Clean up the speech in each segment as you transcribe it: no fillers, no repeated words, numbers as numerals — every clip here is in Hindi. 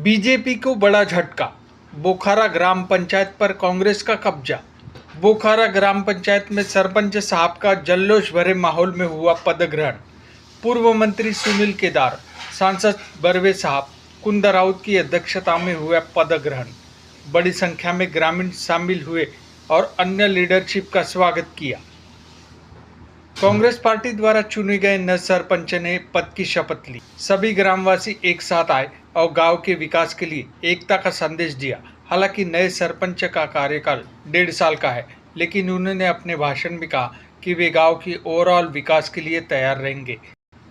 बीजेपी को बड़ा झटका, बोखारा ग्राम पंचायत पर कांग्रेस का कब्जा। बोखारा ग्राम पंचायत में सरपंच साहब का जल्लोष भरे माहौल में हुआ पदग्रहण। पूर्व मंत्री सुनील केदार, सांसद बर्वे साहब, कुंदा राउत की अध्यक्षता में हुआ पदग्रहण। बड़ी संख्या में ग्रामीण शामिल हुए और अन्य लीडरशिप का स्वागत किया। कांग्रेस पार्टी द्वारा चुने गए नए सरपंच ने पद की शपथ ली। सभी ग्रामवासी एक साथ आए और गांव के विकास के लिए एकता का संदेश दिया। हालांकि नए सरपंच का कार्यकाल 1.5 साल का है, लेकिन उन्होंने अपने भाषण में कहा कि वे गांव की ओवरऑल विकास के लिए तैयार रहेंगे।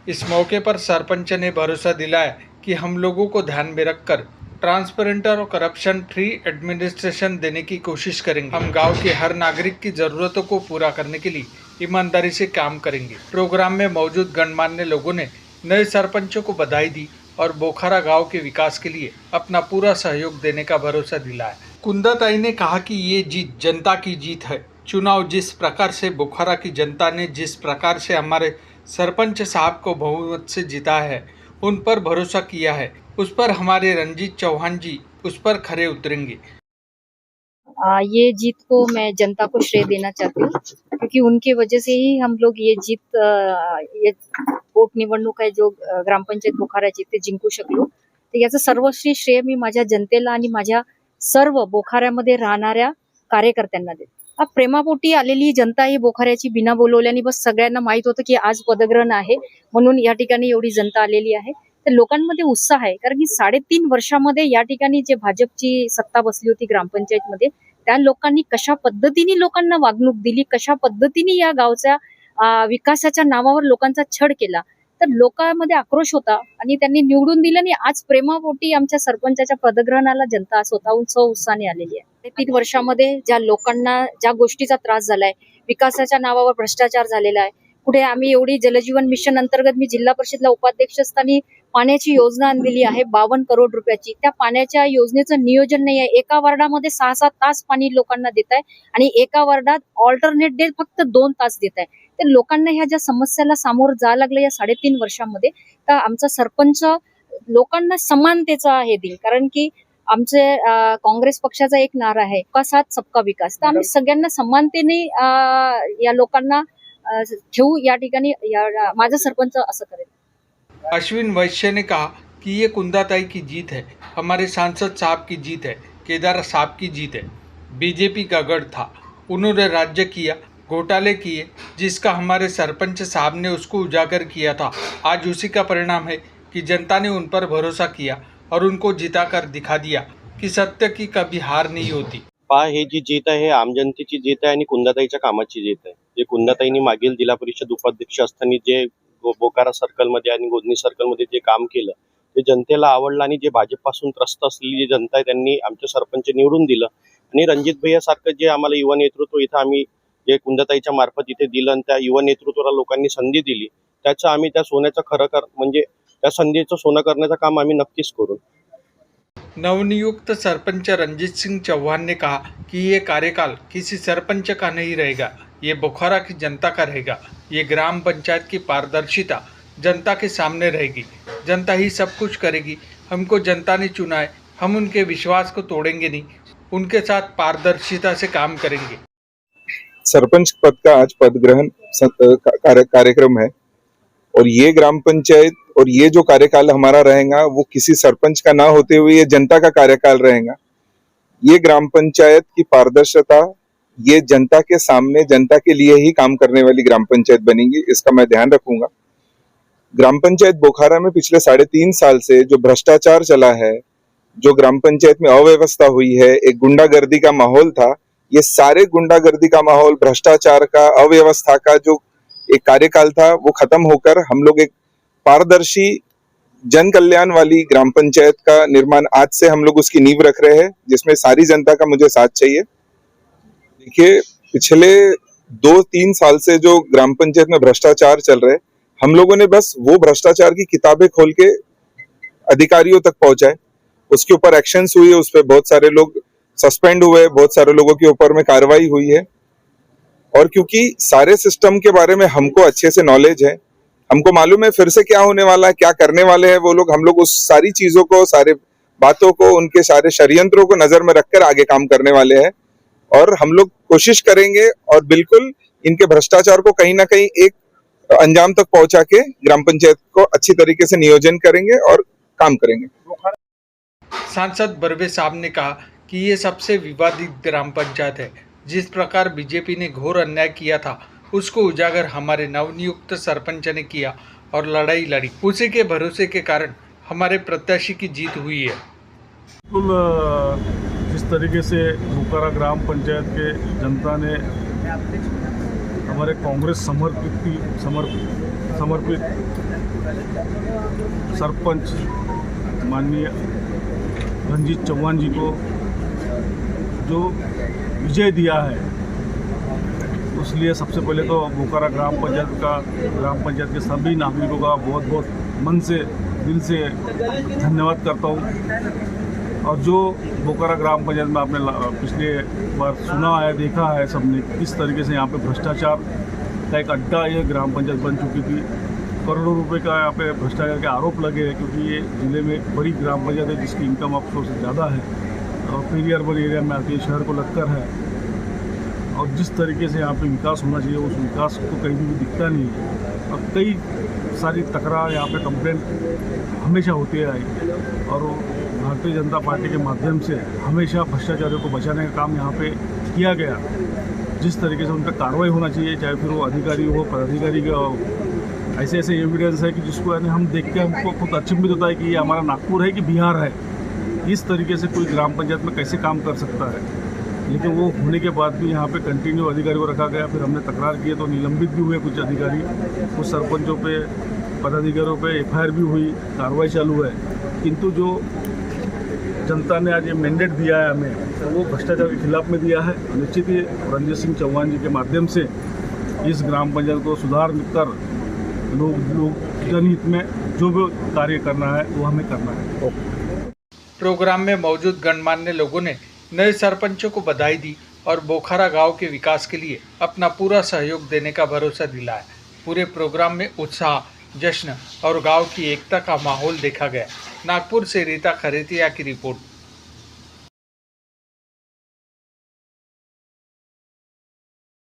इस मौके पर सरपंच ने भरोसा दिलाया कि हम लोगों को ध्यान में रखकर ट्रांसपेरेंट और करप्शन फ्री एडमिनिस्ट्रेशन देने की कोशिश करेंगे। हम गांव के हर नागरिक की जरूरतों को पूरा करने के लिए ईमानदारी से काम करेंगे। प्रोग्राम में मौजूद गणमान्य लोगों ने नए सरपंचों को बधाई दी और बोखारा गांव के विकास के लिए अपना पूरा सहयोग देने का भरोसा दिलाया। कुंदाताई ने कहा कि ये जीत जनता की जीत है। चुनाव जिस प्रकार से बोखारा की जनता ने जिस प्रकार से हमारे सरपंच साहब को बहुमत से जीता है, उन पर भरोसा किया है, उस पर हमारे रंजीत चौहान जी उस पर खरे उतरेंगे। ये जीत को मैं जनता को श्रेय देना चाहती हूँ, क्योंकि उनके वजह से ही हम लोग ये जीत ये पोट निवडणूक आहे जो ग्रामपंचायत बोखाराची ते जिंकू शकलो। तर याचं सर्वश्री श्रेय मी माझ्या जनतेला आणि माझ्या सर्व बोखाऱ्यामध्ये राहणाऱ्या कार्यकर्त्यांना देते। प्रेमापोटी आलेली जनता ही बोखाऱ्याची बिना बोलवल्याने बस सगळ्यांना माहित होतं की आज पदग्रहण आहे, म्हणून या ठिकाणी एवढी जनता आलेली आहे। तर लोकांमध्ये उत्साह आहे, कारण की 3.5 वर्षामध्ये या ठिकाणी जे भाजपची सत्ता बसली होती ग्रामपंचायतमध्ये, त्या लोकांनी कशा पद्धतीने लोकांना वागणूक दिली, कशा पद्धतीने या गावच्या विकासाच्या नावावर लोकांचा छळ केला, तर लोकांमध्ये आक्रोश होता आणि त्यांनी निवडून दिलं आणि आज प्रेमापोटी आमच्या सरपंचाच्या पदग्रहणाला जनता स्वतःहून उत्साहाने आलेली आहे। 3 वर्षामध्ये ज्या लोकांना ज्या गोष्टीचा त्रास झालाय, विकासाच्या नावावर भ्रष्टाचार झालेला आहे, पुढे आम्ही एवढी जलजीवन मिशन अंतर्गत मी जिल्हा परिषदला उपाध्यक्ष असताना पाण्याची योजना आणलेली आहे 52 करोड रुपयाची। त्या पाण्याच्या योजनेचं नियोजन नाही आहे। एका वार्डामध्ये 6-7 तास पाणी लोकांना देत आहे आणि एका वार्डात ऑल्टरनेट डे फक्त 2 तास देत आहे। तर लोकांना ह्या ज्या समस्याला सामोरं जावं लागलं या 3.5 वर्षामध्ये, तर आमचा सरपंच लोकांना समानतेचा हे देईल, कारण की आमचे काँग्रेस पक्षाचा एक नारा आहे सबका साथ सबका विकास। तर आम्ही सगळ्यांना समानतेने या लोकांना ठेवू या ठिकाणी माझा सरपंच असं करेल। अश्विन वैश्य ने कहा कि ये कुंदाताई की जीत है, हमारे सांसद साहब की जीत है, केदार साहब की जीत है। बीजेपी का गढ़ था, उन्होंने राज्य किया, घोटाले किए, जिसका हमारे सरपंच साहब ने उसको उजागर किया था। आज उसी का परिणाम है कि जनता ने उन पर भरोसा किया और उनको जिताकर दिखा दिया कि सत्य की कभी हार नहीं होती। हे जी जीत आहे आम जनतेची जीत आहे आणि कुंदाताईच्या कामाची जीत आहे। जे कुंदाताईंनी मागील जिल्हा परिषद उपाध्यक्ष असताना जे बोखारा सर्कलमध्ये आणि गोदनी सर्कलमध्ये जे काम केलं ते जनतेला आवडलं आणि जे भाजपपासून त्रस्त असलेली जी जनता आहे त्यांनी आमचे सरपंच निवडून दिलं आणि रणजित भैया सारखं जे आम्हाला युवा नेतृत्व इथं आम्ही जे कुंदाताईच्या मार्फत इथे दिलं आणि त्या युवा नेतृत्वाला लोकांनी संधी दिली, त्याचं आम्ही त्या सोन्याचं खरं म्हणजे त्या संधीचं सोनं करण्याचं काम आम्ही नक्कीच करू। नवनियुक्त सरपंच रंजीत सिंह चौहान ने कहा कि ये कार्यकाल किसी सरपंच का नहीं रहेगा, ये बोखारा की जनता का रहेगा। ये ग्राम पंचायत की पारदर्शिता जनता के सामने रहेगी, जनता ही सब कुछ करेगी। हमको जनता ने चुना है, हम उनके विश्वास को तोड़ेंगे नहीं, उनके साथ पारदर्शिता से काम करेंगे। सरपंच पद का आज पदग्रहण कार्यक्रम है और ये ग्राम पंचायत और ये जो कार्यकाल हमारा रहेगा वो किसी सरपंच का ना होते हुए ये जनता का कार्यकाल रहेगा। ये ग्राम पंचायत की पारदर्शिता, ये जनता के सामने जनता के लिए ही काम करने वाली ग्राम पंचायत बनेगी, इसका मैं ध्यान रखूंगा। ग्राम पंचायत बोखारा में पिछले 3.5 साल से जो भ्रष्टाचार चला है, जो ग्राम पंचायत में अव्यवस्था हुई है, एक गुंडागर्दी का माहौल था, ये सारे गुंडागर्दी का माहौल, भ्रष्टाचार का, अव्यवस्था का जो एक कार्यकाल था वो खत्म होकर हम लोग एक पारदर्शी जन कल्याण वाली ग्राम पंचायत का निर्माण आज से हम लोग उसकी नींव रख रहे हैं, जिसमें सारी जनता का मुझे साथ चाहिए। देखिए, पिछले 2-3 साल से जो ग्राम पंचायत में भ्रष्टाचार चल रहे, हम लोगों ने बस वो भ्रष्टाचार की किताबें खोल के अधिकारियों तक पहुंचाए, उसके ऊपर एक्शंस हुए, उस पर बहुत सारे लोग सस्पेंड हुए, बहुत सारे लोगों के ऊपर में कार्रवाई हुई है। और क्योंकि सारे सिस्टम के बारे में हमको अच्छे से नॉलेज है, हमको मालूम है फिर से क्या होने वाला है, क्या करने वाले हैं वो लोग, हम लोग उस सारी चीजों को, सारे बातों को, उनके सारे षड्यंत्रों को नजर में रखकर आगे काम करने वाले हैं। और हम लोग कोशिश करेंगे और बिल्कुल इनके भ्रष्टाचार को कहीं ना कहीं एक अंजाम तक पहुंचा के ग्राम पंचायत को अच्छी तरीके से नियोजन करेंगे और काम करेंगे। सांसद बर्वे साहब ने कहा कि ये सबसे विवादित ग्राम पंचायत है। जिस प्रकार बीजेपी ने घोर अन्याय किया था उसको उजागर हमारे नवनियुक्त सरपंच ने किया और लड़ाई लड़ी। उसी के भरोसे के कारण हमारे प्रत्याशी की जीत हुई है। बिल्कुल जिस तरीके से बोकारा ग्राम पंचायत के जनता ने हमारे कांग्रेस समर्पित सरपंच माननीय रंजीत चौहान जी को जो विजय दिया है, उसलिए सबसे पहले तो बोकारा ग्राम पंचायत के सभी नागरिकों का बहुत बहुत मन से दिल से धन्यवाद करता हूँ। और जो बोकारा ग्राम पंचायत में आपने पिछले बार सुना है, देखा है सबने किस तरीके से यहाँ पे भ्रष्टाचार का एक अड्डा ये ग्राम पंचायत बन चुकी थी। करोड़ों रुपए का यहाँ पे भ्रष्टाचार के आरोप लगे हैं, क्योंकि ये ज़िले में एक बड़ी ग्राम पंचायत है जिसकी इनकम ऑफ सोर्स ज़्यादा है और पेरी अर्बन एरिया में आती है, शहर को लगकर है। और जिस तरीके से यहाँ पे विकास होना चाहिए उस विकास को कहीं भी दिखता नहीं है। और कई सारी तकरार यहाँ पे कंप्लेंट हमेशा होती आई और भारतीय जनता पार्टी के माध्यम से हमेशा भ्रष्टाचारियों को बचाने का काम यहाँ पे किया गया। जिस तरीके से उन पर कार्रवाई होना चाहिए, चाहे फिर वो अधिकारी हो, पदाधिकारी का ऐसे ऐसे एविडेंस है कि जिसको यानी हम देख के हमको खुद अचंभित होता है कि ये हमारा नागपुर है कि बिहार है। इस तरीके से कोई ग्राम पंचायत में कैसे काम कर सकता है। लेकिन वो होने के बाद भी यहाँ पे कंटिन्यू अधिकारी को रखा गया। फिर हमने तकरार किए तो निलंबित भी हुए कुछ अधिकारी, कुछ सरपंचों पे, पदाधिकारियों पे FIR भी हुई, कार्रवाई चालू है। किंतु जो जनता ने आज ये मैंडेट दिया है हमें, तो वो भ्रष्टाचार के खिलाफ में दिया है। निश्चित ही रंजीत सिंह चौहान जी के माध्यम से इस ग्राम पंचायत को सुधार कर लोग जनहित में जो भी कार्य करना है वो हमें करना है। प्रोग्राम में मौजूद गणमान्य लोगों ने नए सरपंचों को बधाई दी और बोखारा गांव के विकास के लिए अपना पूरा सहयोग देने का भरोसा दिलाया। पूरे प्रोग्राम में उत्साह, जश्न और गांव की एकता का माहौल देखा गया। नागपुर से रीता खरेतिया की रिपोर्ट।